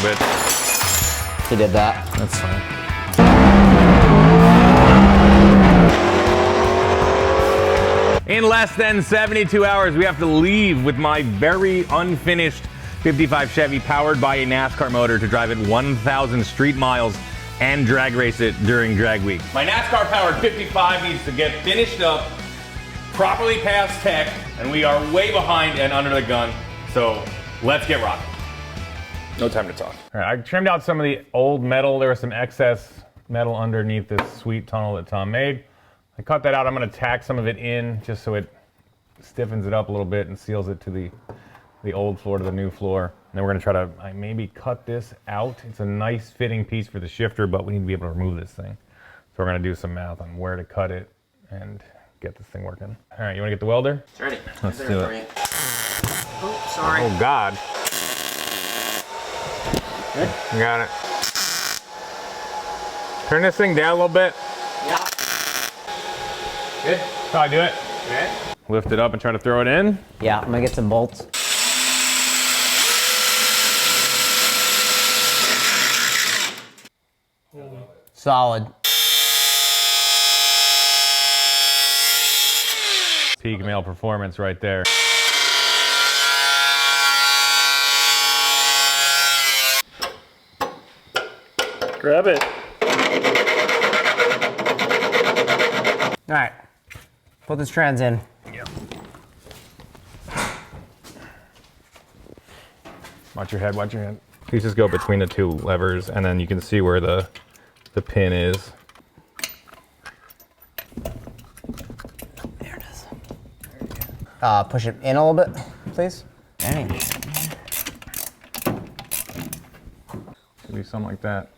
little bit. He did that. That's fine. In less than 72 hours, we have to leave with my very unfinished 55 Chevy powered by a NASCAR motor to drive it 1,000 street miles and drag race it during drag week. My NASCAR powered 55 needs to get finished up, properly past tech, and we are way behind and under the gun. So let's get rocking. No time to talk. All right, I trimmed out some of the old metal. There was some excess metal underneath this sweet tunnel that Tom made. I cut that out. I'm gonna tack some of it in just so it stiffens it up a little bit and seals it to the old floor to the new floor. And then we're gonna try to maybe cut this out. It's a nice fitting piece for the shifter, but we need to be able to remove this thing. So we're gonna do some math on where to cut it and get this thing working. All right, you wanna get the welder? It's ready. Let's do it. Oh, sorry. Oh God. Good? You got it. Turn this thing down a little bit. Yeah. Good. Probably do it. Okay. Lift it up and try to throw it in. Yeah, I'm gonna get some bolts. Solid. Peak male performance right there. Grab it. All right, put this trans in. Yep. Watch your head, watch your head. Pieces go between the two levers, and then you can see where the pin is. There it is. Push it in a little bit, please. Dang. Should be something like that.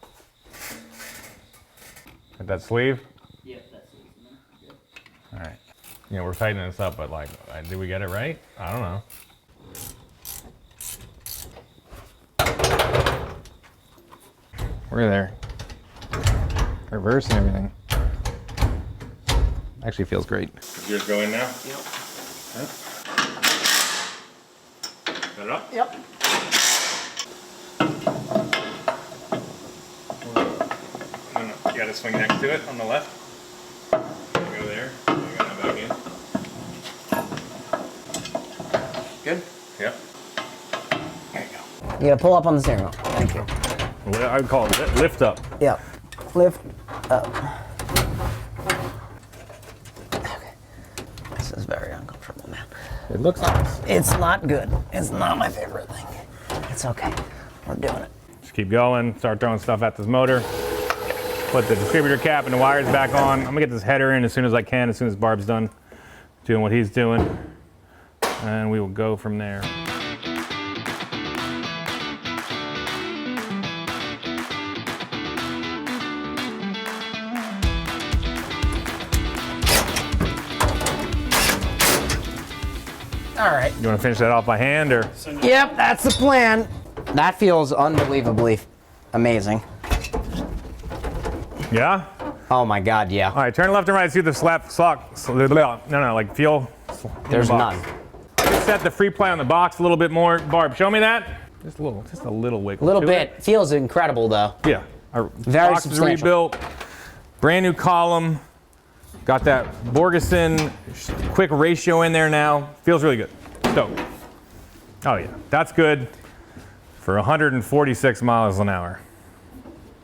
Hit that sleeve. Yep, that's it. All right. You know, we're tightening this up, but like, did we get it right? I don't know. We're there. Reverse and everything. Actually feels great. Does yours go in now? Yep. Okay. Got it up? Yep. No, you gotta swing next to it on the left. Go there. You gotta back in. Good? Yep. There you go. You gotta pull up on the steering wheel. Thank you. I would call it lift up. Yep. Lift up. Okay. This is very uncomfortable, man. It looks nice. It's not good. It's not my favorite thing. It's okay. We're doing it. Just keep going. Start throwing stuff at this motor. Put the distributor cap and the wires back on. I'm gonna get this header in as soon as I can, as soon as Barb's done doing what he's doing. And we will go from there. All right. You wanna finish that off by hand or? Yep, that's the plan. That feels unbelievably amazing. Yeah? Oh my God, yeah. All right, turn left and right, see the sock. No, like feel. There's the box. none. Just set the free play on the box a little bit more. Barb, show me that. Just a little wiggle. A little to bit. it. Feels incredible though. Yeah. Our Very box is substantial. rebuilt. Brand new column. Got that Borgeson quick ratio in there now. Feels really good. Stoked. Oh yeah, that's good for 146 miles an hour,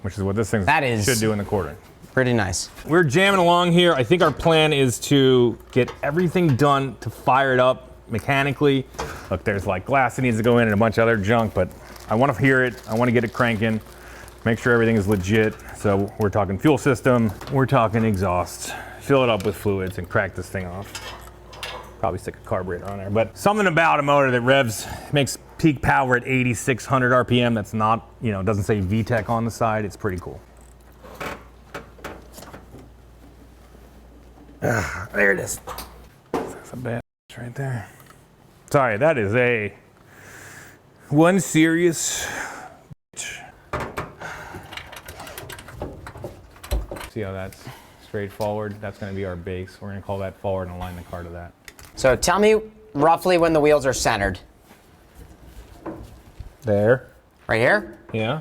which is what this thing should do in the quarter. Pretty nice. We're jamming along here. I think our plan is to get everything done to fire it up mechanically. Look, there's like glass that needs to go in and a bunch of other junk, but I want to hear it. I want to get it cranking, make sure everything is legit. So we're talking fuel system, we're talking exhaust, fill it up with fluids and crack this thing off. Probably stick a carburetor on there, but something about a motor that revs, makes peak power at 8,600 RPM. That's not, you know, doesn't say VTEC on the side. It's pretty cool. There it is. That's a bad right there. Sorry, that is a one serious bitch. See how that's straightforward? That's going to be our base. We're going to call that forward and align the car to that. So tell me roughly when the wheels are centered. There. Right here? Yeah?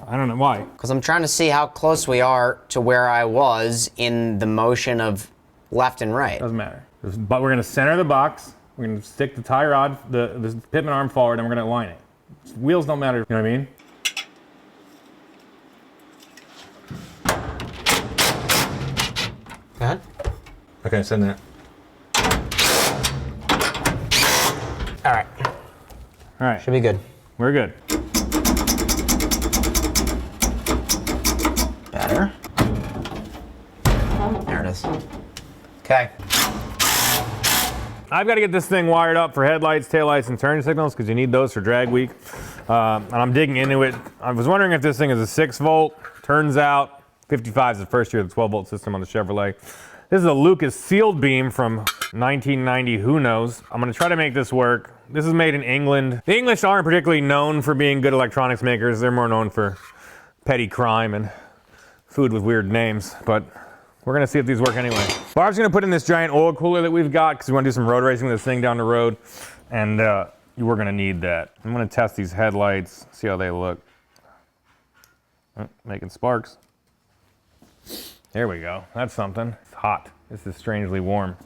I don't know why. Because I'm trying to see how close we are to where I was in the motion of left and right. Doesn't matter. But we're gonna center the box. We're gonna stick the tie rod, the pivot arm forward, and we're gonna align it. Wheels don't matter, you know what I mean? Go ahead. Okay, send that. All right. All right, Should be good. we're good. Better. There it is. Okay. I've got to get this thing wired up for headlights, taillights, and turn signals because you need those for drag week. And I'm digging into it. I was wondering if this thing is a 6 volt. Turns out 55 is the first year of the 12 volt system on the Chevrolet. This is a Lucas sealed beam from 1990, who knows. I'm gonna try to make this work. This is made in England. The English aren't particularly known for being good electronics makers. They're more known for petty crime and food with weird names, but we're gonna see if these work anyway. Barb's gonna put in this giant oil cooler that we've got because we wanna do some road racing with this thing down the road, and we're gonna need that. I'm gonna test these headlights, see how they look. Oh, making sparks. There we go, that's something. It's hot, this is strangely warm.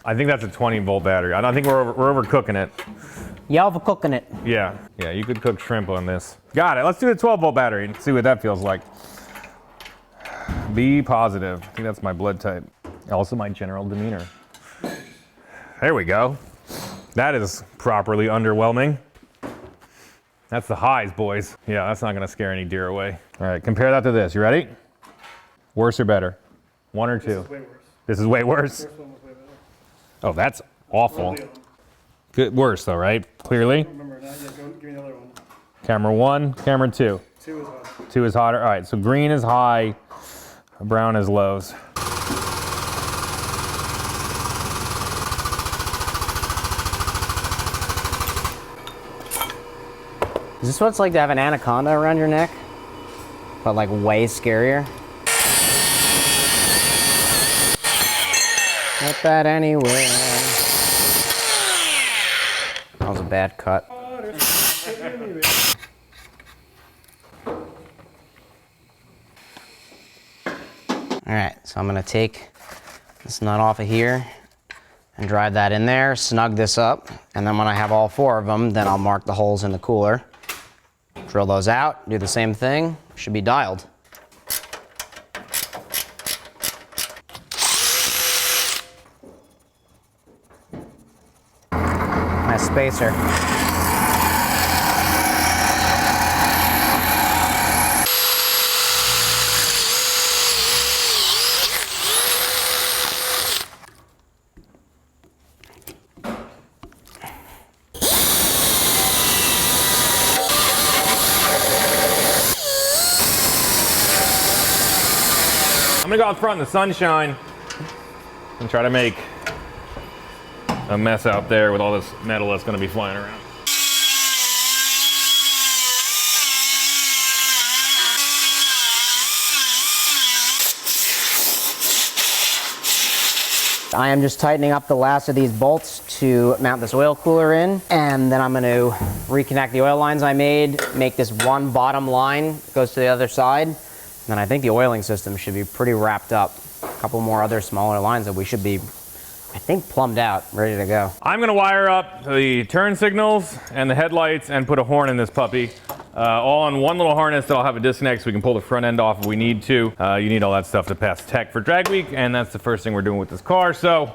I think that's a 20 volt battery. I don't think we're overcooking it. Y'all for cooking it. Yeah, you could cook shrimp on this. Got it, let's do the 12 volt battery and see what that feels like. Be positive. I think that's my blood type. Also my general demeanor. There we go. That is properly underwhelming. That's the highs, boys. Yeah, that's not gonna scare any deer away. All right, compare that to this. You ready? Worse or better? 1 or 2? This is way worse. This is way worse? First one was way better. Oh, that's awful. The other one. Good, worse though, right? Clearly. Remember, now, yeah, give me the other one. Camera 1, camera 2. 2 is hot. 2 is hotter. All right, so green is high, brown is lows. Is this what it's like to have an anaconda around your neck? But like way scarier? Not that anywhere. That was a bad cut. All right, so I'm gonna take this nut off of here and drive that in there, snug this up, and then when I have all 4 of them, then I'll mark the holes in the cooler. Drill those out, do the same thing, should be dialed. Nice spacer. I'm gonna go out front in the sunshine and try to make a mess out there with all this metal that's gonna be flying around. I am just tightening up the last of these bolts to mount this oil cooler in, and then I'm going to reconnect the oil lines I made, make this one bottom line that goes to the other side, and then I think the oiling system should be pretty wrapped up. A couple more other smaller lines that we should be, I think, plumbed out, ready to go. I'm gonna wire up the turn signals and the headlights and put a horn in this puppy. All on one little harness that'll have a disconnect so we can pull the front end off if we need to. You need all that stuff to pass tech for drag week, and that's the first thing we're doing with this car, so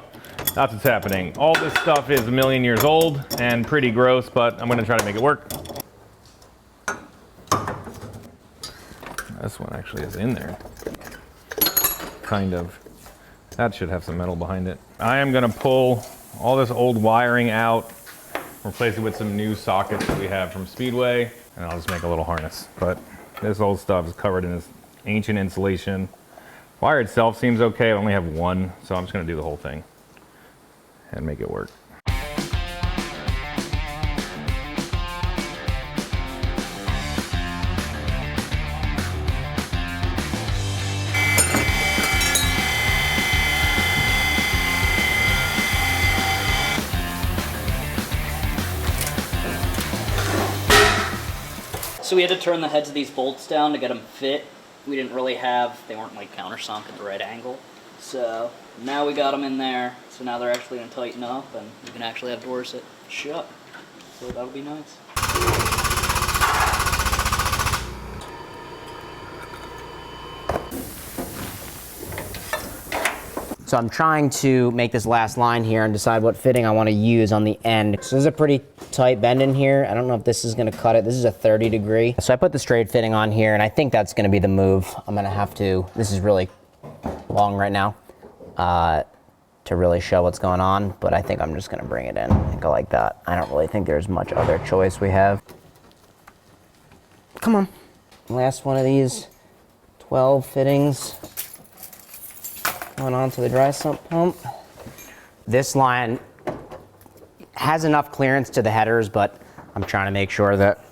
that's what's happening. All this stuff is a million years old and pretty gross, but I'm gonna try to make it work. This one actually is in there. Kind of. That should have some metal behind it. I am gonna pull all this old wiring out, replace it with some new sockets that we have from Speedway, and I'll just make a little harness. But this old stuff is covered in this ancient insulation. Wire itself seems okay, I only have one, so I'm just gonna do the whole thing and make it work. So we had to turn the heads of these bolts down to get them fit. We didn't really have, they weren't like countersunk at the right angle. So now we got them in there. So now they're actually going to tighten up and you can actually have doors that shut. So that'll be nice. So I'm trying to make this last line here and decide what fitting I want to use on the end. So there's a pretty tight bend in here. I don't know if this is going to cut it. This is a 30 degree. So I put the straight fitting on here and I think that's going to be the move. I'm going to have to, this is really long right now to really show what's going on, but I think I'm just going to bring it in and go like that. I don't really think there's much other choice we have. Come on. Last one of these 12 fittings. Going on to the dry sump pump. This line has enough clearance to the headers, but I'm trying to make sure that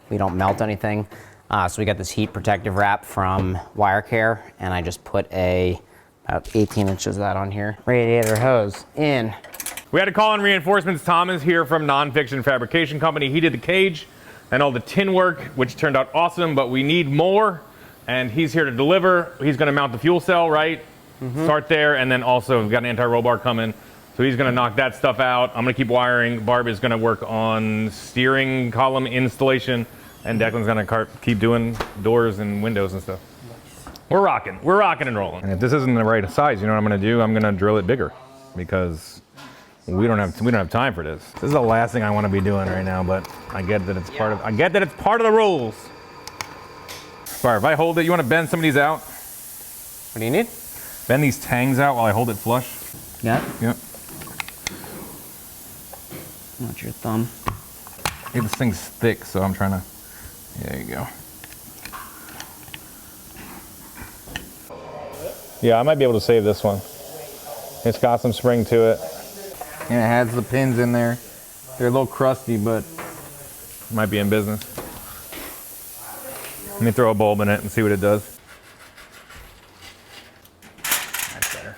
we don't melt anything. So we got this heat protective wrap from Wire Care, and I just put about 18 inches of that on here. Radiator hose in. We had to call in reinforcements. Tom is here from Nonfiction Fabrication Company. He did the cage and all the tin work, which turned out awesome, but we need more, and he's here to deliver. He's gonna mount the fuel cell, right? Start there, and then also we've got an anti-roll bar coming. So he's gonna knock that stuff out. I'm gonna keep wiring. Barb is gonna work on steering column installation, and Declan's gonna keep doing doors and windows and stuff. We're rocking and rolling. And if this isn't the right size, you know what I'm gonna do? I'm gonna drill it bigger, because we don't have time for this. This is the last thing I wanna be doing right now, but I get that it's part of the rules. Barb, if I hold it, you wanna bend some of these out? What do you need? Bend these tangs out while I hold it flush. Yeah. Yep. Not your thumb. Yeah, this thing's thick, so I'm trying to, there you go. Yeah, I might be able to save this one. It's got some spring to it. And it has the pins in there. They're a little crusty, but might be in business. Let me throw a bulb in it and see what it does. That's better.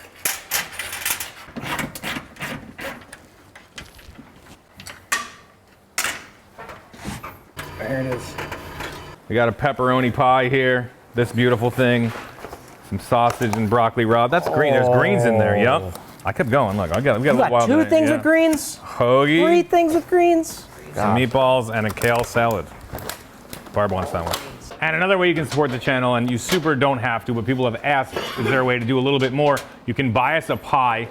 There it is. We got a pepperoni pie here. This beautiful thing. Some sausage and broccoli raw. That's green. There's greens in there. Yep. I kept going. Look, we got a little wild in two it. things Yeah. with greens? Hoagie. 3 things with greens? Some meatballs and a kale salad. Barb wants that one. And another way you can support the channel, and you super don't have to, but people have asked, is there a way to do a little bit more? You can buy us a pie.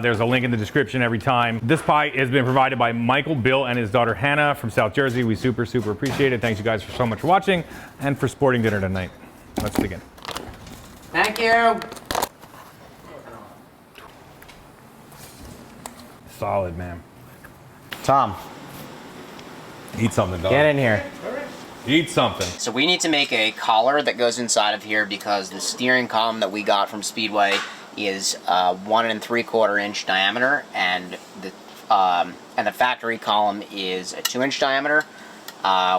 There's a link in the description every time. This pie has been provided by Michael Bill and his daughter Hannah from South Jersey. We super appreciate it. Thanks you guys so much for watching and for supporting dinner tonight. Let's begin. Thank you. Solid, man. Tom, Eat something, dog. get in here. Eat something. So we need to make a collar that goes inside of here because the steering column that we got from Speedway is 1 3/4 inch diameter, and the factory column is a 2-inch diameter.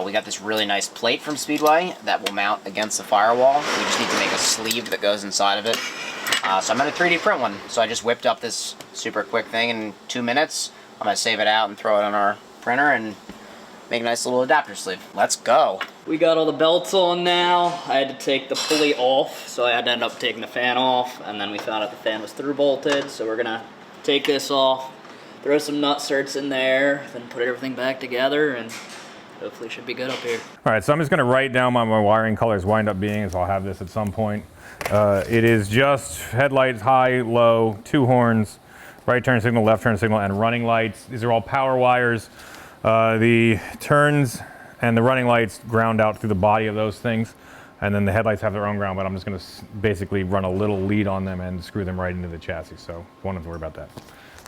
We got this really nice plate from Speedway that will mount against the firewall. We just need to make a sleeve that goes inside of it. So I'm gonna 3D print one. So I just whipped up this super quick thing in 2 minutes. I'm gonna save it out and throw it on our printer and make a nice little adapter sleeve. Let's go. We got all the belts on now. I had to take the pulley off, so I had to end up taking the fan off, and then we found out the fan was through bolted, so we're gonna take this off, throw some nut certs in there, then put everything back together, and hopefully it should be good up here. All right, so I'm just gonna write down what my wiring colors wind up being, so I'll have this at some point. It is just headlights, high, low, 2 horns, right turn signal, left turn signal, and running lights. These are all power wires. The turns and the running lights ground out through the body of those things, and then the headlights have their own ground, but I'm just gonna basically run a little lead on them and screw them right into the chassis, so don't have to worry about that.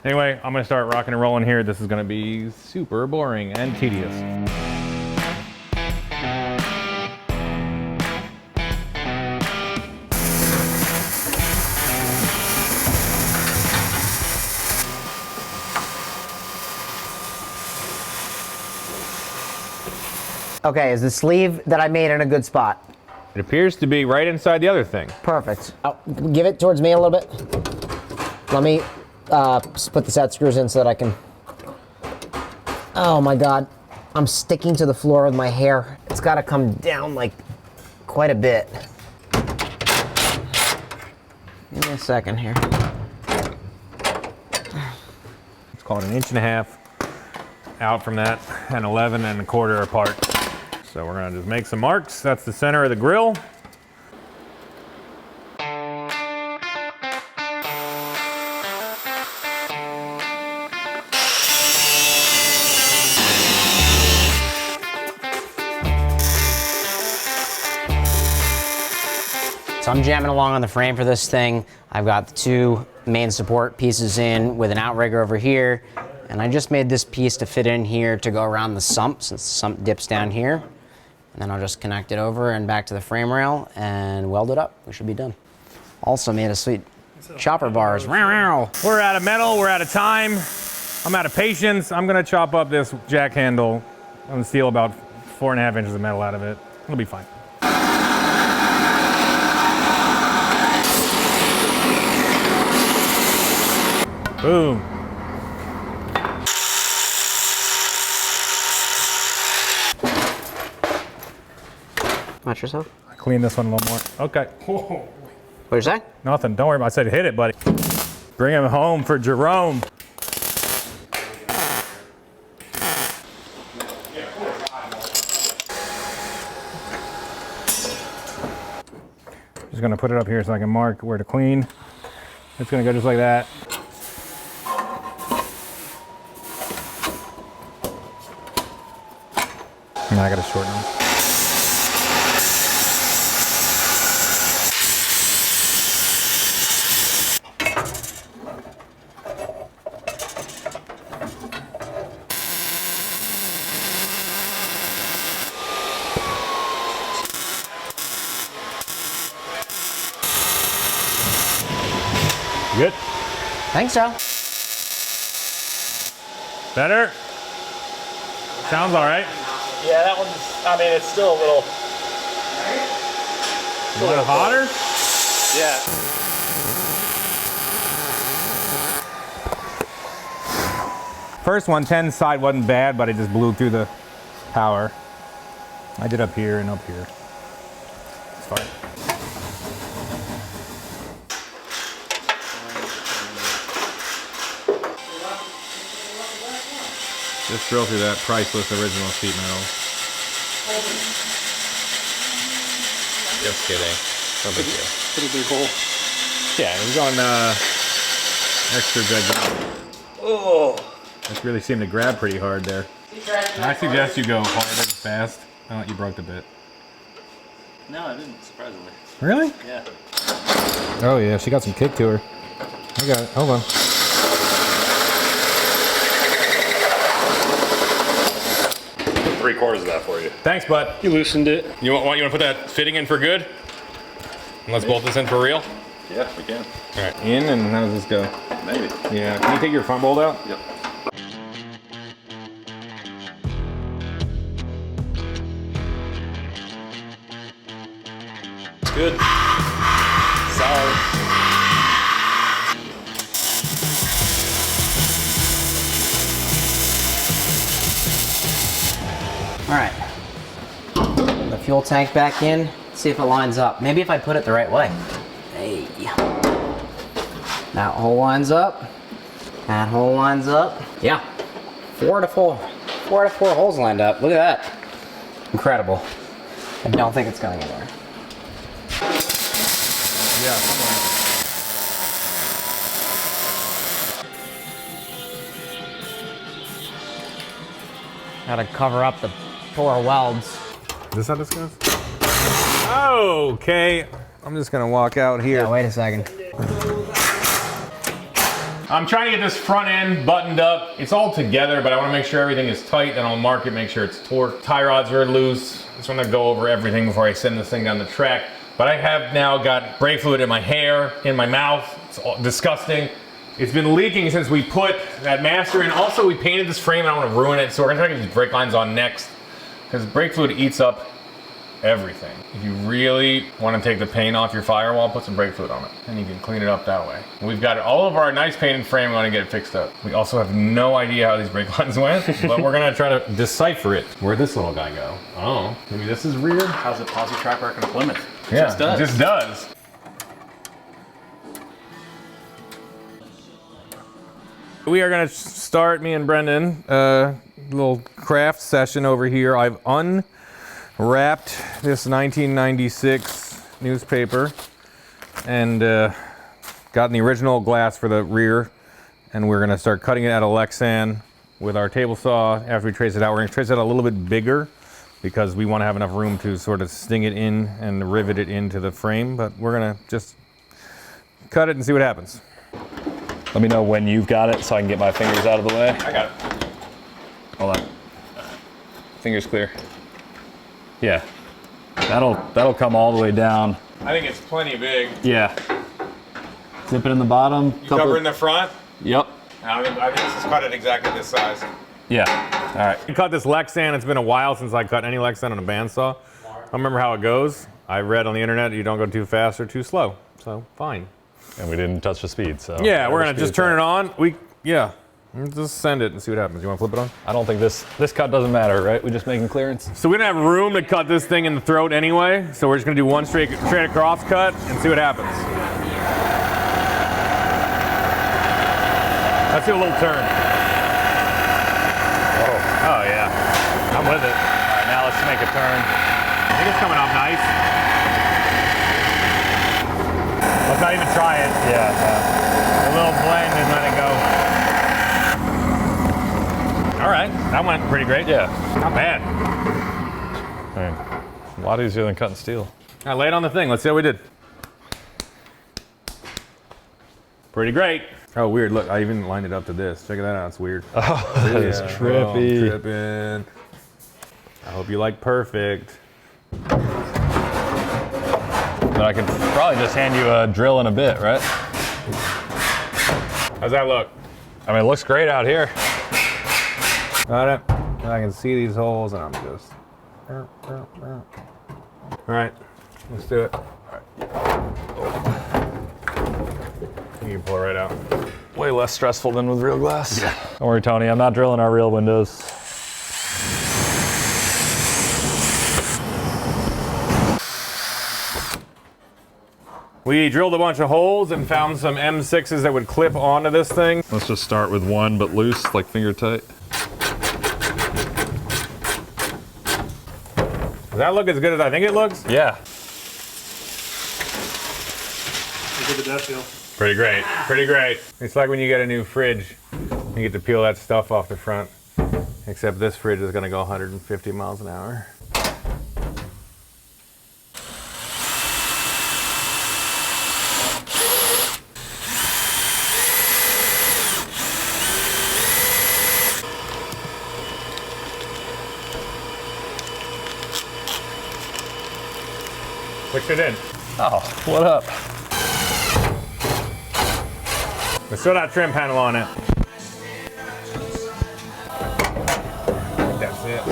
Anyway, I'm gonna start rocking and rolling here. This is gonna be super boring and tedious. Okay, is the sleeve that I made in a good spot? It appears to be right inside the other thing. Perfect. Oh, give it towards me a little bit. Let me put the set screws in so that I can. Oh my God. I'm sticking to the floor with my hair. It's gotta come down like quite a bit. Give me a second here. Let's call it 1.5 inches out from that and 11 1/4 apart. So we're gonna just make some marks. That's the center of the grill. So I'm jamming along on the frame for this thing. I've got the 2 main support pieces in with an outrigger over here. And I just made this piece to fit in here to go around the sump, since the sump dips down here. And then I'll just connect it over and back to the frame rail and weld it up. We should be done. Also made a sweet chopper bars. We're out of metal, we're out of time. I'm out of patience. I'm gonna chop up this jack handle and steal about 4.5 inches of metal out of it. It'll be fine. Boom. Watch yourself. Clean this one a little more. Okay. What'd you say? Nothing. Don't worry about it. I said hit it, buddy. Bring him home for Jerome. Just gonna put it up here so I can mark where to clean. It's gonna go just like that. Now I gotta shorten them. Good? Think so. Better? Sounds all right. Yeah, that one's, I mean, it's still a little. A little hotter? Yeah. First 110 side wasn't bad, but it just blew through the power. I did up here and up here. It's fine. Just drill through that priceless original sheet metal. Just kidding. No big deal. Pretty big hole. Yeah, it was on extra big. Oh. This really seemed to grab pretty hard there. I suggest you go hard and fast. Oh, you broke the bit. No, I didn't, surprisingly. Really? Yeah. Oh yeah, she got some kick to her. I got it. Hold on. Three-quarters of that for you. Thanks, bud. You loosened it. You want to put that fitting in for good? And let's bolt this in for real. Yeah, we can. All right, in, and how does this go? Maybe. Yeah. Can you take your front bolt out? Yep. Good. Solid. All right. The fuel tank back in. See if it lines up. Maybe if I put it the right way. Hey. That hole lines up. That hole lines up. Yeah. 4 out of 4 holes lined up. Look at that. Incredible. I don't think it's going anywhere. Yeah, somewhere. Gotta cover up the poor welds. Is this how this goes? Okay. I'm just gonna walk out here. Yeah, wait a second. I'm trying to get this front end buttoned up. It's all together, but I want to make sure everything is tight. Then I'll mark it, make sure it's torqued. Tie rods are loose. Just want to go over everything before I send this thing down the track. But I have now got brake fluid in my hair, in my mouth. It's all disgusting. It's been leaking since we put that master in. Also, we painted this frame. I don't want to ruin it, so we're gonna try to get these brake lines on next, because brake fluid eats up everything. If you really want to take the paint off your firewall, put some brake fluid on it, and you can clean it up that way. We've got all of our nice painted frame. We want to get it fixed up. We also have no idea how these brake lines went, but we're gonna try to decipher it. Where'd this little guy go? Oh, maybe this is rear? How's it posi track work in Plymouth? It Yeah, just does. it just does. We are gonna start, me and Brendan, little craft session over here. I've unwrapped this 1996 newspaper and gotten the original glass for the rear, and we're gonna start cutting it out of Lexan with our table saw. After we trace it out, we're gonna trace it out a little bit bigger because we want to have enough room to sort of sting it in and rivet it into the frame, but we're gonna just cut it and see what happens. Let me know when you've got it so I can get my fingers out of the way. I got it. Hold on. Fingers clear. Yeah. That'll come all the way down. I think it's plenty big. Yeah. Zip it in the bottom. You cover in the front? Yep. I think this is cut at exactly this size. Yeah. All right. I cut this Lexan. It's been a while since I cut any Lexan on a bandsaw. I don't remember how it goes. I read on the internet you don't go too fast or too slow. So fine. And we didn't touch the speed, so. Yeah, we're gonna just turn it on. Just send it and see what happens. You wanna flip it on? I don't think this cut doesn't matter, right? We're just making clearance. So we don't have room to cut this thing in the throat anyway. So we're just gonna do one straight across cut and see what happens. Let's do a little turn. Oh yeah, I'm with it. All right, now let's make a turn. I think it's coming off nice. Let's not even try it. Yeah. A little blend and let it go. All right, that went pretty great. Yeah. Not bad. I mean, a lot easier than cutting steel. All right, lay it on the thing. Let's see how we did. Pretty great. Oh, weird. Look, I even lined it up to this. Check that out. It's weird. Oh, that is trippy. Oh, tripping. I hope you like perfect. But I could probably just hand you a drill and a bit, right? How's that look? I mean, it looks great out here. Got it. And I can see these holes, and I'm just. All right, let's do it. All right. You can pull it right out. Way less stressful than with real glass. Yeah. Don't worry, Tony. I'm not drilling our real windows. We drilled a bunch of holes and found some M6s that would clip onto this thing. Let's just start with one, but loose, like finger tight. Does that look as good as I think it looks? Yeah. Look at the dust feel. Pretty great, pretty great. It's like when you get a new fridge, you get to peel that stuff off the front. Except this fridge is gonna go 150 miles an hour. Push it in. Oh, what up? There's still that trim panel on it. That's it.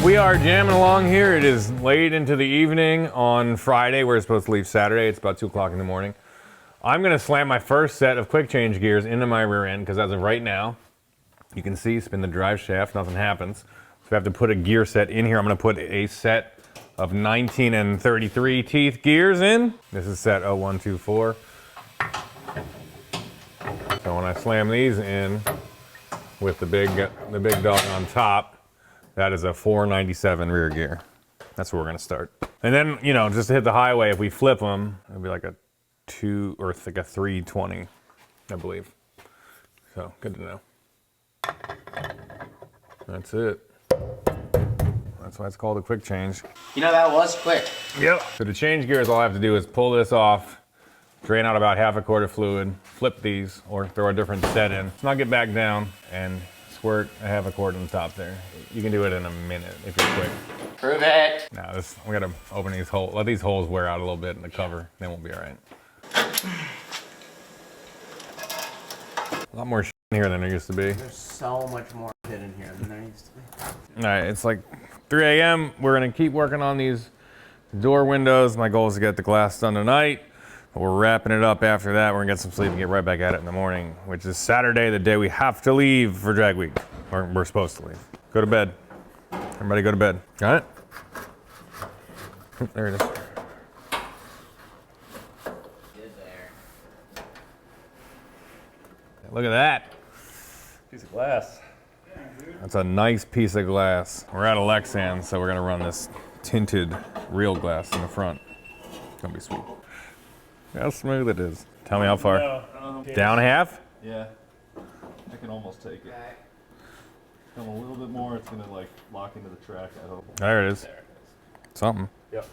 We are jamming along here. It is late into the evening on Friday. We're supposed to leave Saturday. It's about 2 o'clock in the morning. I'm gonna slam my first set of quick change gears into my rear end because as of right now, you can see, spin the drive shaft, nothing happens. So I have to put a gear set in here. I'm gonna put a set of 19 and 33 teeth gears in. This is set 0124. So when I slam these in with the big dog on top, that is a 497 rear gear. That's where we're gonna start. And then, you know, just to hit the highway, if we flip them, it'll be like a 320, I believe. So, good to know. That's it. That's why it's called a quick change. You know, that was quick. Yep. So to change gears, all I have to do is pull this off, drain out about half a quart of fluid, flip these, or throw a different set in, snug it back down, and squirt a half a quart on the top there. You can do it in a minute if you're quick. Prove it. Now we gotta open these holes, let these holes wear out a little bit in the cover, then we'll be all right. A lot more shit in here than there used to be. There's so much more shit in here than there used to be. All right, it's like 3 a.m. We're gonna keep working on these door windows. My goal is to get the glass done tonight. But we're wrapping it up after that. We're gonna get some sleep and get right back at it in the morning, which is Saturday, the day we have to leave for drag week. Or we're supposed to leave. Go to bed. Everybody go to bed. Got it? Oop, there it is. Look at that. Piece of glass. That's a nice piece of glass. We're out of Lexan, so we're gonna run this tinted real glass in the front. It's gonna be sweet. Look how smooth it is. Tell me how far. Down half? Yeah. I can almost take it. Come a little bit more, it's gonna like lock into the track, I hope. There it is. There it is. Something. Yep.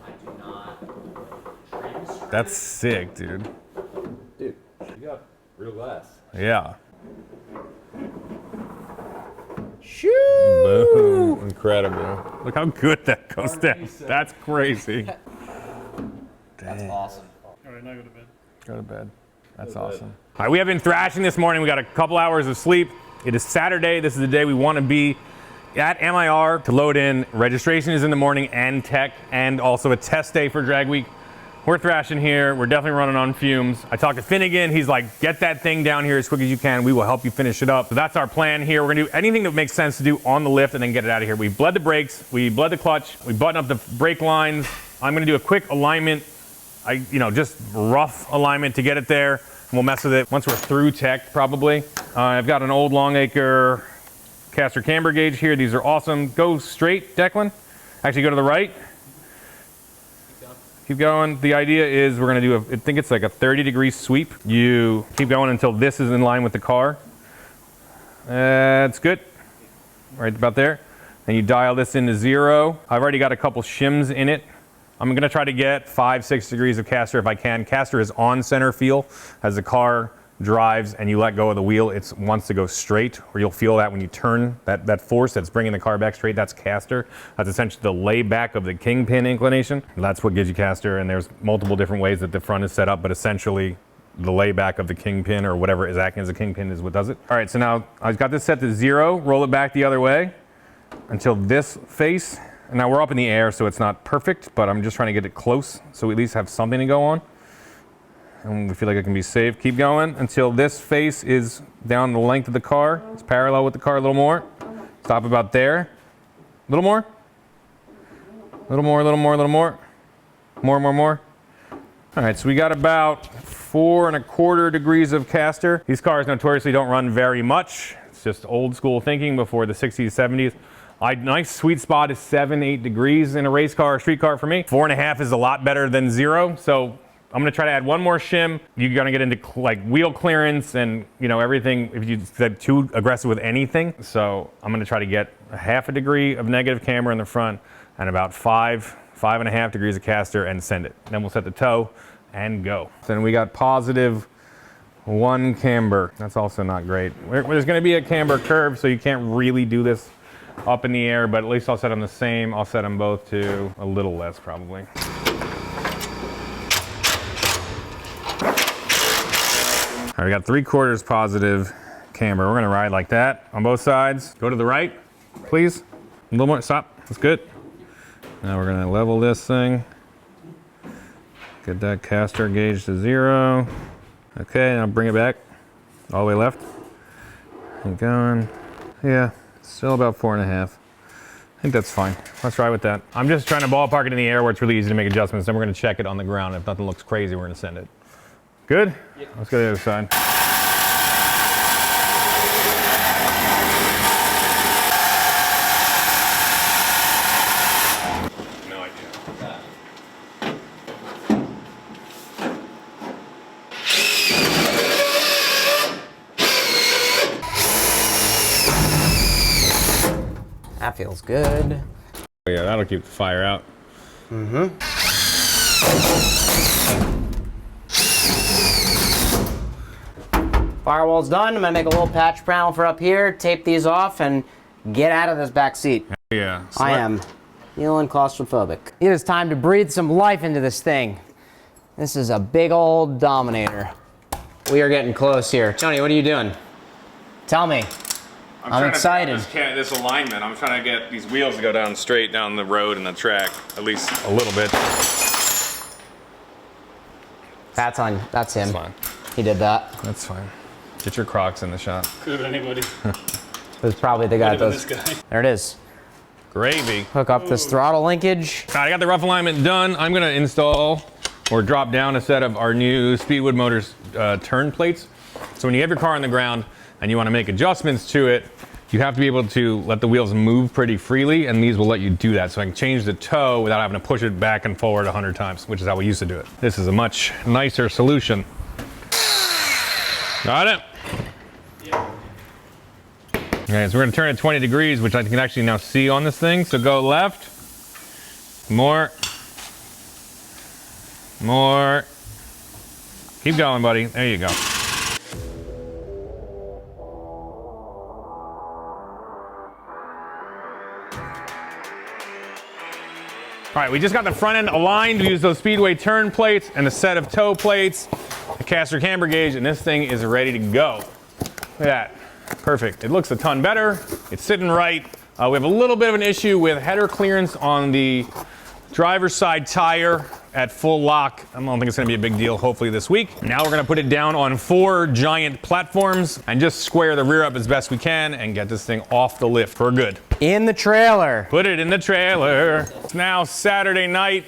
I do not. That's sick, dude. Dude, you got real glass. Yeah. Boom. Incredible. Look how good that goes down. That's crazy. That's awesome. All right, now go to bed. Go to bed. That's awesome. All right, we have been thrashing this morning. We got a couple hours of sleep. It is Saturday. This is the day we want to be at MIR to load in. Registration is in the morning and tech, and also a test day for drag week. We're thrashing here. We're definitely running on fumes. I talked to Finnegan. He's like, get that thing down here as quick as you can. We will help you finish it up. So that's our plan here. We're gonna do anything that makes sense to do on the lift and then get it out of here. We bled the brakes. We bled the clutch. We button up the brake lines. I'm gonna do a quick alignment. Just rough alignment to get it there. We'll mess with it once we're through tech, probably. I've got an old Longacre caster camber gauge here. These are awesome. Go straight, Declan. Actually, go to the right. Keep going. The idea is we're gonna do I think it's like a 30-degree sweep. You keep going until this is in line with the car. That's good. Right about there. Then you dial this into 0. I've already got a couple shims in it. I'm gonna try to get 5-6 degrees of caster if I can. Caster is on center feel. As the car drives and you let go of the wheel, it wants to go straight, or you'll feel that when you turn, that force that's bringing the car back straight, that's caster. That's essentially the layback of the kingpin inclination. That's what gives you caster, and there's multiple different ways that the front is set up, but essentially the layback of the kingpin or whatever is acting as a kingpin is what does it. All right, so now I've got this set to 0, roll it back the other way until this face. Now we're up in the air, so it's not perfect, but I'm just trying to get it close so we at least have something to go on. And we feel like it can be safe. Keep going until this face is down the length of the car. It's parallel with the car a little more. Stop about there. A little more. A little more, a little more, a little more. More, more, more. All right, so we got about 4 1/4 degrees of caster. These cars notoriously don't run very much. It's just old school thinking before the 60s, 70s. Nice sweet spot is 7-8 degrees in a race car or street car for me. 4.5 is a lot better than 0. So I'm gonna try to add one more shim. You're gonna get into like wheel clearance and everything if you get too aggressive with anything. So I'm gonna try to get a 1/2 degree of negative camber in the front and about 5.5 degrees of caster and send it. Then we'll set the toe and go. Then we got +1 camber. That's also not great. There's gonna be a camber curve, so you can't really do this up in the air, but at least I'll set them the same. I'll set them both to a little less probably. All right, we got 3/4 positive camber. We're gonna ride like that on both sides. Go to the right, please. A little more, stop, that's good. Now we're gonna level this thing. Get that caster gauge to 0. Okay, now bring it back, all the way left. Keep going, yeah, still about 4.5. I think that's fine. Let's ride with that. I'm just trying to ballpark it in the air where it's really easy to make adjustments. Then we're gonna check it on the ground. If nothing looks crazy, we're gonna send it. Good? Yep. Let's go to the other side. No idea. That feels good. Yeah, that'll keep the fire out. Firewall's done. I'm gonna make a little patch panel for up here, tape these off, and get out of this back seat. Yeah. I am feeling claustrophobic. It is time to breathe some life into this thing. This is a big old Dominator. We are getting close here. Tony, what are you doing? Tell me. I'm excited. This alignment, I'm trying to get these wheels to go down straight down the road and the track, at least a little bit. That's him. That's fine. He did that. That's fine. Get your Crocs in the shot. Could have been anybody. It was probably the guy that does. This guy. There it is. Gravy. Hook up this throttle linkage. All right, I got the rough alignment done. I'm gonna install or drop down a set of our new Speedwood Motors turn plates. So when you have your car on the ground and you wanna make adjustments to it, you have to be able to let the wheels move pretty freely, and these will let you do that. So I can change the toe without having to push it back and forward 100 times, which is how we used to do it. This is a much nicer solution. Got it? Okay, so we're gonna turn it 20 degrees, which I can actually now see on this thing. So go left, more, keep going, buddy. There you go. All right, we just got the front end aligned. We used those Speedway turn plates and a set of toe plates, a caster camber gauge, and this thing is ready to go. Look at that. Perfect. It looks a ton better. It's sitting right. We have a little bit of an issue with header clearance on the driver's side tire at full lock. I don't think it's gonna be a big deal, hopefully this week. Now we're gonna put it down on 4 giant platforms and just square the rear up as best we can and get this thing off the lift for good. In the trailer. Put it in the trailer. It's now Saturday night.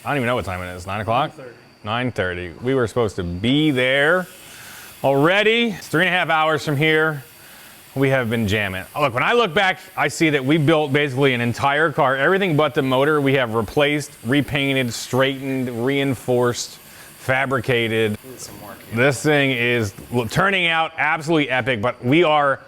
I don't even know what time it is. 9 o'clock? 9:30. We were supposed to be there already. It's 3.5 hours from here. We have been jamming. Look, when I look back, I see that we built basically an entire car, everything but the motor. We have replaced, repainted, straightened, reinforced, fabricated. This thing is turning out absolutely epic, but we are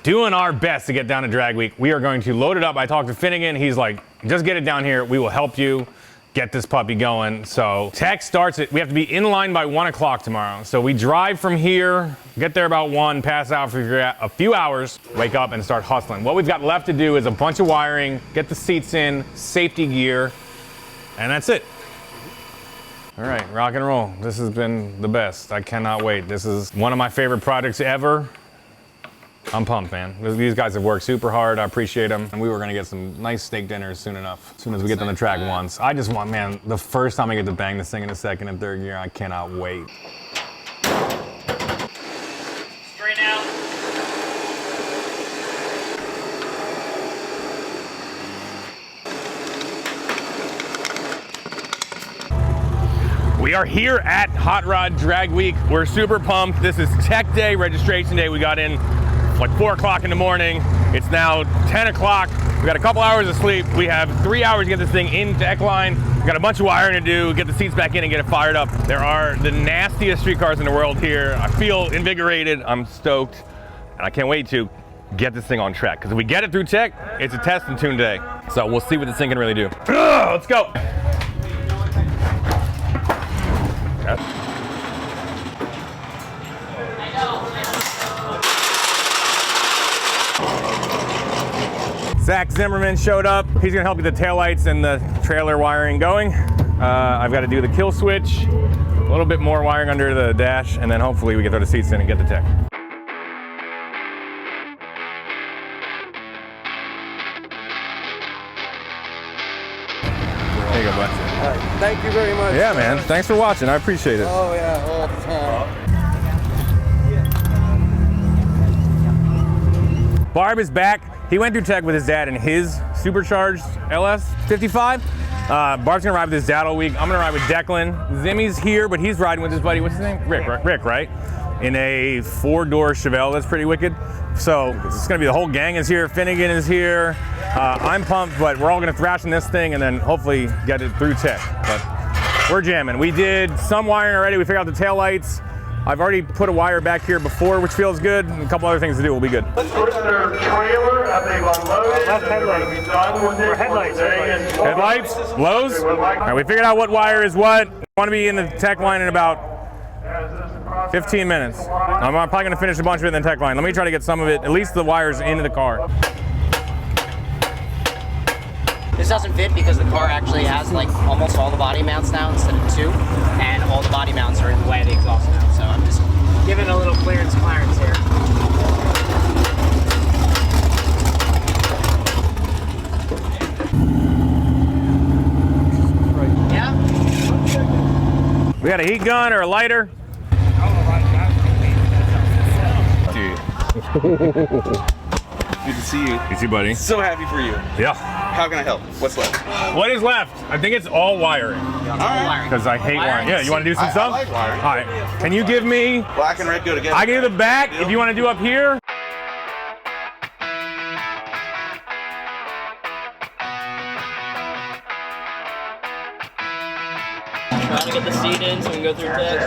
doing our best to get down to drag week. We are going to load it up. I talked to Finnegan. He's like, just get it down here. We will help you get this puppy going. So tech starts it. We have to be in line by 1 o'clock tomorrow. So we drive from here, get there about 1, pass out for a few hours, wake up and start hustling. What we've got left to do is a bunch of wiring, get the seats in, safety gear, and that's it. All right, rock and roll. This has been the best. I cannot wait. This is one of my favorite projects ever. I'm pumped, man. These guys have worked super hard. I appreciate them. And we were gonna get some nice steak dinners soon enough. As soon as we get on the track once. I just want, man, the first time I get to bang this thing in the second and third gear, I cannot wait. Straight out. We are here at Hot Rod Drag Week. We're super pumped. This is Tech Day, registration day. We got in like 4 o'clock in the morning. It's now 10 o'clock. We got a couple hours of sleep. We have 3 hours to get this thing in deck line. We got a bunch of wiring to do, get the seats back in and get it fired up. There are the nastiest street cars in the world here. I feel invigorated. I'm stoked. And I can't wait to get this thing on track. Because if we get it through tech, it's a test and tune day. So we'll see what this thing can really do. Let's go. Zach Zimmerman showed up. He's gonna help me with the taillights and the trailer wiring going. I've got to do the kill switch, a little bit more wiring under the dash, and then hopefully we can throw the seats in and get the tech. There you go, bud. Thank you very much. Yeah, man. Thanks for watching. I appreciate it. Oh, yeah, all the time. Barb is back. He went through tech with his dad in his supercharged LS 55. Barb's gonna ride with his dad all week. I'm gonna ride with Declan. Zimmy's here, but he's riding with his buddy. What's his name? Rick, right? In a 4-door Chevelle. That's pretty wicked. So it's gonna be the whole gang is here. Finnegan is here. I'm pumped, but we're all gonna thrash in this thing and then hopefully get it through tech. But we're jamming. We did some wiring already. We figured out the taillights. I've already put a wire back here before, which feels good. And a couple other things to do will be good. Let's put their trailer that they've unloaded. Left headlight. Be done with it. Headlights. Headlights, lows. All right, we figured out what wire is what. I want to be in the tech line in about 15 minutes. I'm probably going to finish a bunch of it in the tech line. Let me try to get some of it, at least the wires, into the car. This doesn't fit because the car actually has like almost all the body mounts now instead of 2, and all the body mounts are in the way of the exhaust mount. So I'm just giving a little clearance here. Yeah? We got a heat gun or a lighter? Dude. Good to see you. You see, buddy. So happy for you. Yeah. How can I help? What's left? What is left? I think it's all wiring. All right. Because I hate wiring. Yeah, you want to do some I stuff? like wiring. All right. Can you give me? Black and red go together. I can do the back. If you want to do up here. Trying to get the seat in so we can go through text.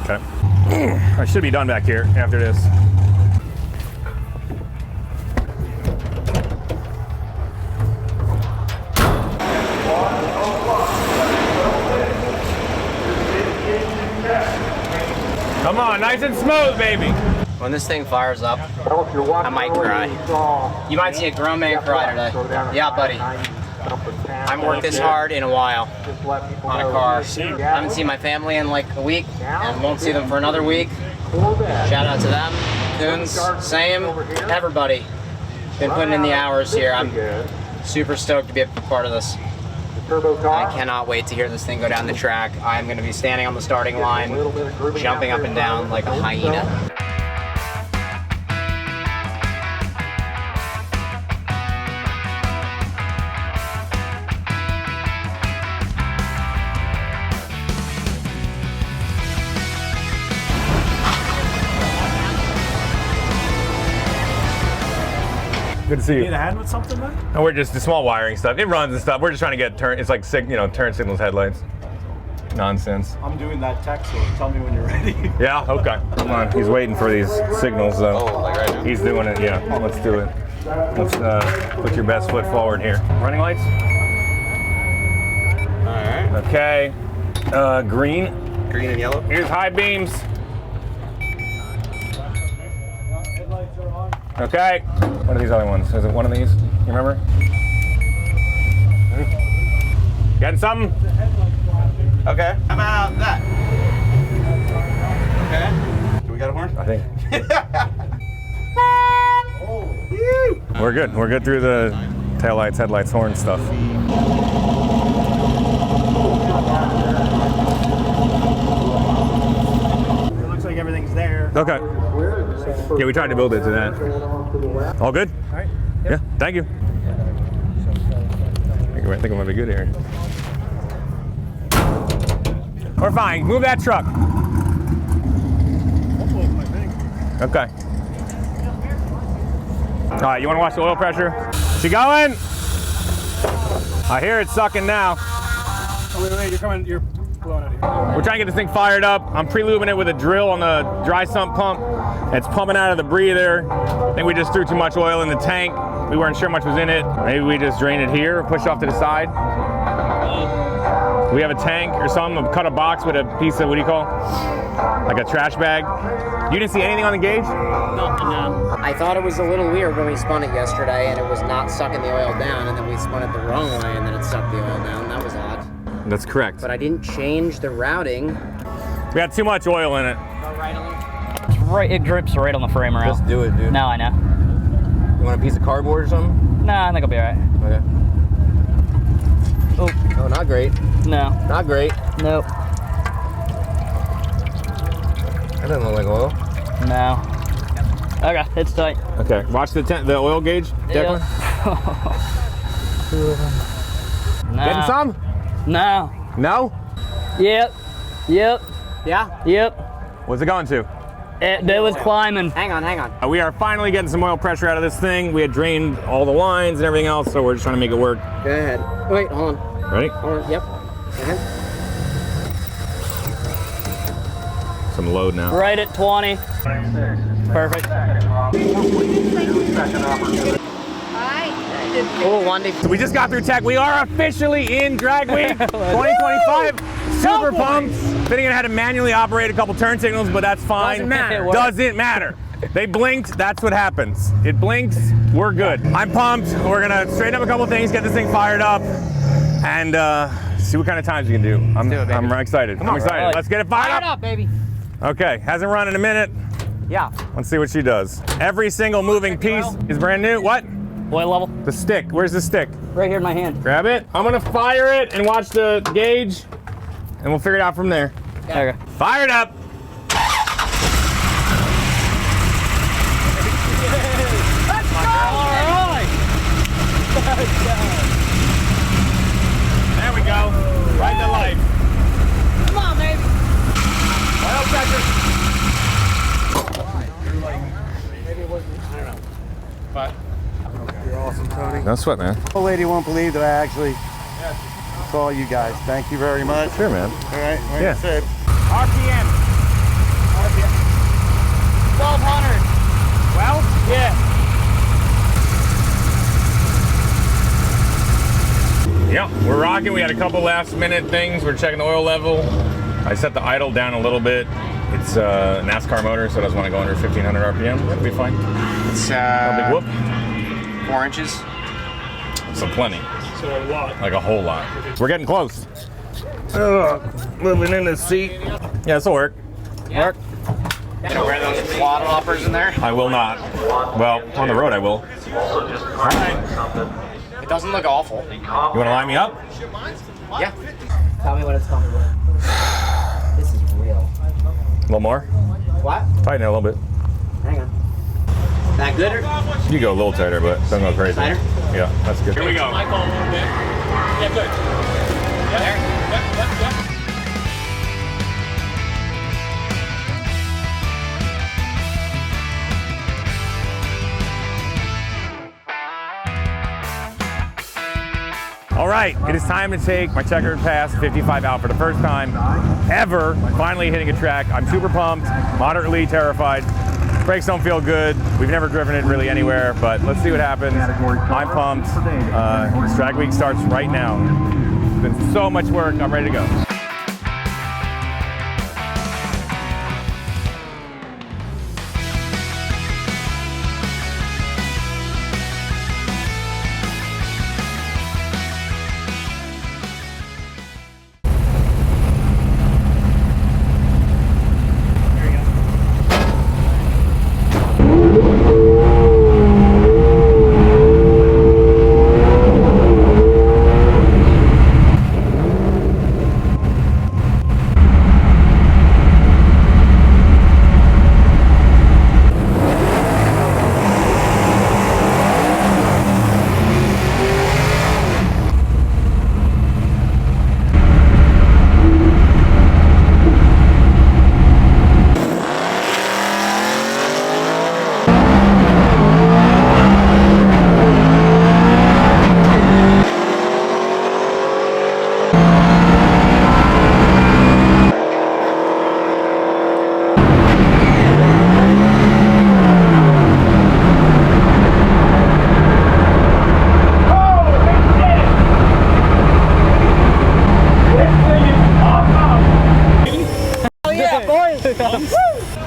Okay. I should be done back here after this. Come on, nice and smooth, baby. When this thing fires up, I might cry. You might see a grown man cry today. Yeah, buddy. I haven't worked this hard in a while on a car. I haven't seen my family in like a week and won't see them for another week. Shout out to them. Coons, same, everybody. Been putting in the hours here. I'm super stoked to be a part of this. I cannot wait to hear this thing go down the track. I'm going to be standing on the starting line, jumping up and down like a hyena. Good to see you. Need a hand with something, man? And we're just the small wiring stuff. It runs and stuff. We're just trying to get turn. It's like turn signals, headlights. Nonsense. I'm doing that text, so tell me when you're ready. Yeah. Okay. Come on. He's waiting for these signals. Oh, like right now. He's doing it. Yeah. Let's do it. Let's put your best foot forward here. Running lights. All right. Okay. Green. Green and yellow. Here's high beams. Okay. What are these other ones? Is it one of these? You remember? Getting something? Okay. How about that? Okay. Do we got a horn? I think. We're good. We're good through the taillights, headlights, horn stuff. It looks like everything's there. Okay. Yeah, we tried to build it to that. All good? All right. Yeah, thank you. I think I'm gonna be good here. We're fine. Move that truck. Okay. All right, you wanna watch the oil pressure? She going? I hear it sucking now. Oh, wait, you're coming, you're blowing it here. We're trying to get this thing fired up. I'm pre-lubing it with a drill on the dry sump pump. It's pumping out of the breather. I think we just threw too much oil in the tank. We weren't sure much was in it. Maybe we just drain it here, push off to the side. We have a tank or something, cut a box with a piece of, what do you call? Like a trash bag. You didn't see anything on the gauge? No. I thought it was a little weird when we spun it yesterday and it was not sucking the oil down, and then we spun it the wrong way and then it sucked the oil down. That was odd. That's correct. But I didn't change the routing. We had too much oil in it. Right, it drips right on the frame rail. Just do it, dude. No, I know. You want a piece of cardboard or something? No, I think I'll be alright. Okay. Oh, Oh, not great. no. Not great. Nope. That doesn't look like oil. No. Okay, it's tight. Okay, watch the oil gauge, Declan. No. Getting some? No. No? Yep. Yep. Yeah? Yep. What's it going to? It was climbing. Hang on. We are finally getting some oil pressure out of this thing. We had drained all the lines and everything else, so we're just trying to make it work. Go ahead. Wait, hold on. Ready? Hold on. Yep. Go ahead. Some load now. Right at 20. Perfect. Cool, 1D. So we just got through tech. We are officially in Drag Week 2025. Super pumped. Finnegan had to manually operate a couple turn signals, but that's fine. Doesn't matter. Doesn't matter. They blinked, that's what happens. It blinks, we're good. I'm pumped. We're gonna straighten up a couple things, get this thing fired up, and see what kind of times we can do. I'm excited. I'm excited. Let's get it fired Fire it up. up, baby. Okay, hasn't run in a minute. Yeah. Let's see what she does. Every single moving piece is brand new. What? Oil level. The stick. Where's the stick? Right here in my hand. Grab it. I'm gonna fire it and watch the gauge, and we'll figure it out from there. Okay. Fire it up. Let's go! All right. There we go. Right to life. Come on, baby. Oil pressure. You're awesome, Tony. No sweat, man. The lady won't believe that I actually saw you guys. Thank you very much. Sure, man. All right, like Yeah. I said. RPM. 1200. 12? Yeah. Yeah, we're rocking. We had a couple last minute things. We're checking the oil level. I set the idle down a little bit. It's a NASCAR motor, so it doesn't want to go under 1500 RPM. That'll be fine. It's No big whoop. 4 inches. So plenty. So a lot. Like a whole lot. We're getting close. Moving in the seat. Yeah, this'll work. Work. You gonna wear those quad hoppers in there? I will not. Well, on the road I will. All right. It doesn't look awful. You want to line me up? Yeah. Tell me when it's comfortable. This is real. A little more? What? Tighten it a little bit. Hang on. That good? Or? You go a little tighter, but don't go crazy. Tighter? Yeah, that's good. Here we go. Michael a little bit. Yeah, good. There? Yep. All right, it is time to take my Checkered Past 55 out for the first time ever. Finally hitting a track. I'm super pumped, moderately terrified. Brakes don't feel good. We've never driven it really anywhere, but let's see what happens. I'm pumped. This drag week starts right now. It's been so much work. I'm ready to go.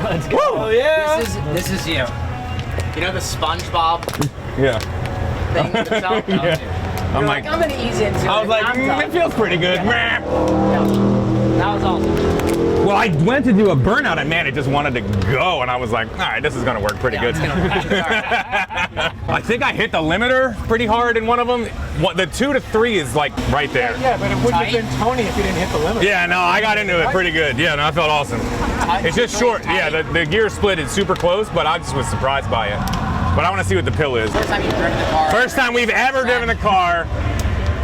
Let's go. Oh, yeah. This is you. You know the SpongeBob Yeah. thing with the cell? Yeah. I'm like, I'm gonna ease into it. I was like, I'm done. it feels pretty good. That was awesome. Well, I went to do a burnout and man, it just wanted to go. And I was like, all right, this is gonna work pretty good. It's gonna work. I think I hit the limiter pretty hard in one of them. The 2 to 3 is like right there. Yeah, but it wouldn't have been Tony if you didn't hit the limit. Yeah, no, I got into it pretty good. Yeah, no, I felt awesome. It's just short. Yeah, the gear split is super close, but I just was surprised by it. But I want to see what the pill is. First time you've driven the car. First time we've ever driven the car.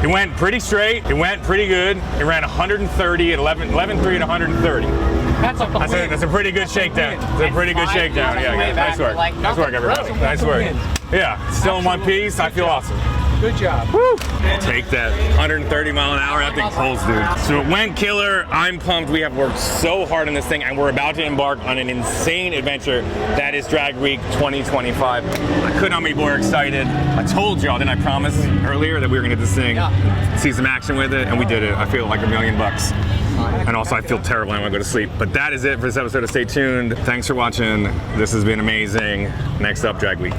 It went pretty straight. It went pretty good. It ran 130 at 11.3 at 130. That's a pretty good shakedown. It's a pretty good shakedown. Yeah, nice work. Nice work, everybody. Nice work. Yeah, still in one piece. I feel awesome. Good job. Woo! Take that 130 mile an hour. That thing pulls, dude. So it went killer. I'm pumped. We have worked so hard on this thing, and we're about to embark on an insane adventure that is Drag Week 2025. I could not be more excited. I told y'all, didn't I promise earlier that we were gonna get this thing, see some action with it, and we did it. I feel like $1 million. And also I feel terrible and I want to go to sleep. But that is it for this episode of Stay Tuned. Thanks for watching. This has been amazing. Next up, Drag Week.